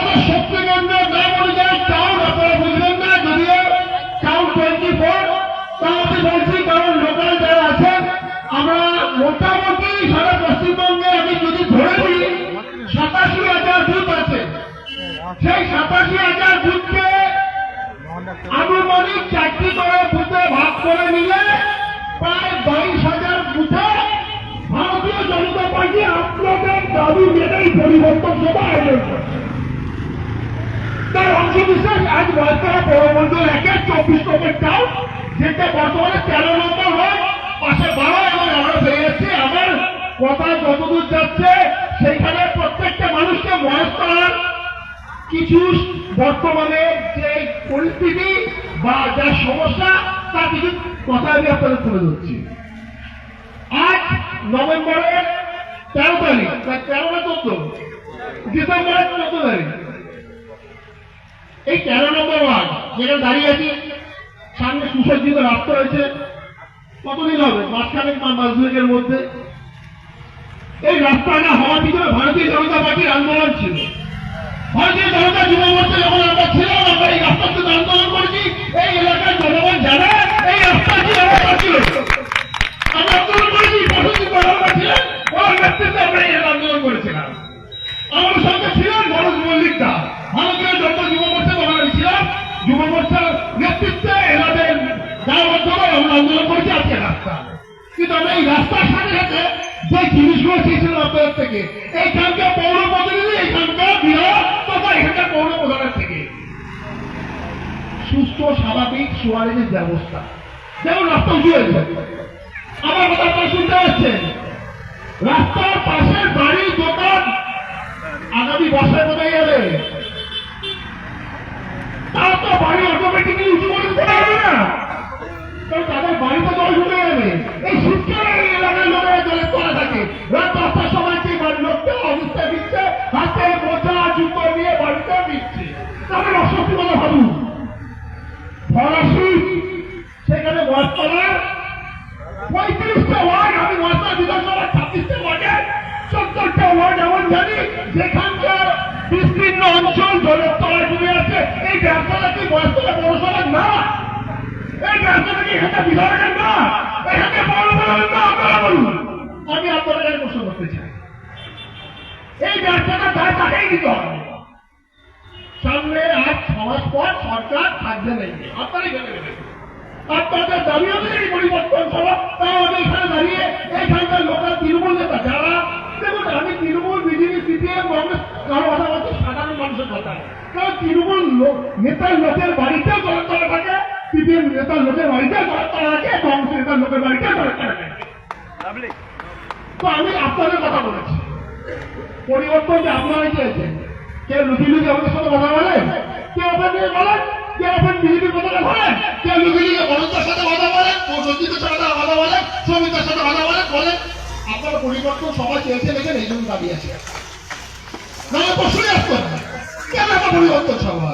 আমাদের শক্তিগঞ্জের নাম অনুযায়ী টাউন আপনারা বুঝলেন না, যদিও টাউন 24, তা আমি বলছি কারণ লোকাল যারা আছেন আমরা মোটামুটি সারা পশ্চিমবঙ্গে আমি যদি ধরে নিই 87,000 বুথ আছে। সেই 87,000 বুথকে আনুমানিক 4টি করে বুথে ভাগ করে নিলে প্রায় 22,000 বুথে ভারতীয় জনতা পার্টি আপনাদের দাবি মেনেই পরিবর্তন সভা আয়োজন করছে। তার অংশবিশেষ আজ বয়স্করা পৌরমন্ডল 1-এর 24 নম্বর টাউন, যেটা বর্তমানে 13 নম্বর ওয়ার্ড, পাশে 12 এবং আমরা পেয়ে যাচ্ছি। আমার কথা যতদূর যাচ্ছে সেইখানে প্রত্যেকটা মানুষকে মহেশ করার কিছু বর্তমানে যে পরিস্থিতি বা যা সমস্যা তা কিছু কথা আমি আপনাদের তুলে ধরছি। আজ নভেম্বরের 13 তারিখ, 13 না 14, ডিসেম্বরের 14 তারিখ, এই 13 নম্বর ওয়ার্ড যেখানে দাঁড়িয়ে আছি, সামনে সুসজ্জিত রাস্তা রয়েছে। কতদিন হবে? মাঝখানে মাস দুয়েকের মধ্যে এই রাস্তাটা হওয়ার পিছনে ভারতীয় জনতা পার্টির আন্দোলন ছিল। ভারতীয় জনতা যুব মোর্চা যখন আমরা ছিলাম, আমরা এই রাস্তার আন্দোলন করেছি। এই এলাকার জনগণ জানে এই রাস্তাটি আমরা ছিল, আমরা আন্দোলন করেছি। বসতি প্রধানরা ছিলেন, ওর নেতৃত্বে আমরা এই আন্দোলন করেছিলাম। আমার সঙ্গে ছিলেন মনোজ মল্লিক দা, ভারতীয় জনতা যুব মোর্চা তখন আমি ছিলাম। যুব মোর্চার নেতৃত্বে এলাকার যার মাধ্যমে আমরা আন্দোলন করেছি আজকে রাস্তা। কিন্তু আমরা এই রাস্তার সাথে সাথে যে জিনিসগুলো চেয়েছিলাম আপনাদের থেকে, এইখানকার পৌর প্রতিনিধি, এইখানকার বিধায়ক তথা এখানকার পৌর প্রধানের থেকে সুস্থ স্বাভাবিক সোয়ারেজের ব্যবস্থা, যেমন রাস্তা উঁচু হয়েছে। আমার কথা আপনারা শুনতে পাচ্ছেন, রাস্তার পাশের বাড়ি দোকান আগামী বর্ষায় কোথায় যাবে? তারা তো বাড়ি অটোমেটিক্যালি উঁচু করে দিতে পারবে না, কারণ তাদের বাড়িতে জল ঢুকে যাবে। এই শীতকালে এই এলাকার লোকেরা জলের তলা থাকে। রাত 10টার সময় যে বাড়ির লোকটা অবস্থা দিচ্ছে, হাতে মোজা জুতো নিয়ে বাড়িতে দিচ্ছে, তাদের অস্বস্তি কথা ভাবুন। ফরাসি সেখানে ওয়ার্ডতলার 35টা ওয়ার্ড, আমি ওয়ার্ডতলা বিধানসভার 26টা ওয়ার্ডের 70টা ওয়ার্ড এমন জানি যেখানকার বিস্তীর্ণ অঞ্চল জলের তলায় ডুবে আছে। এই ব্যবসাটা কি ওয়ার্ডতলা পৌরসভার না? এই ব্যবসাটা কি এখানটা বিধায়কের না? এখানে পৌর প্রধানের না? আপনারা বলুন। আমি আপনাদের কাছে প্রশ্ন করতে চাই, এই ব্যবসাটা দায় তাকেই দিতে হবে। সামনে আজ 6 মাস পর সরকার থাকবে নেই, আপনারাই ভেবে নেবেন। আপনাদের দাবি অনুযায়ী পরিবর্তন সভা, তাও আমি এখানে দাঁড়িয়ে এইখানকার লোকাল তৃণমূল নেতা যারা, দেখুন আমি তৃণমূল, বিজেপি, সিপিএম, কংগ্রেস কারো কথা বলছি, সাধারণ মানুষের কথা। কারণ তৃণমূল নেতার লোকের বাড়িতেও জলের তলা থাকে, সিপিএম নেতার লোকের বাড়িতেও জলের তলা থাকে, কংগ্রেস নেতার লোকের বাড়িতেও জলের তলা থাকে। তো আমি আপনাদের কথা বলেছি, পরিবর্তন যে আপনারাই চেয়েছেন। কেউ লুকিয়ে লুকিয়ে আমাদের সাথে কথা বলেন, কেউ আপনার নিয়ে বলেন, কেউ আপনার বিজেপির কথাটা বলেন, কেউ লুকিয়ে লুকিয়ে বড়দের সাথে কথা বলেন, সঞ্জিতের সাথে কথা বলেন, শ্রমিকদের সাথে কথা বলেন। আপনারা পরিবর্তন সবাই চেয়েছে লেখেন, এই জন্য দাবি আছে। না প্রশ্নই আসতো না, কেন একটা পরিবর্তন সভা?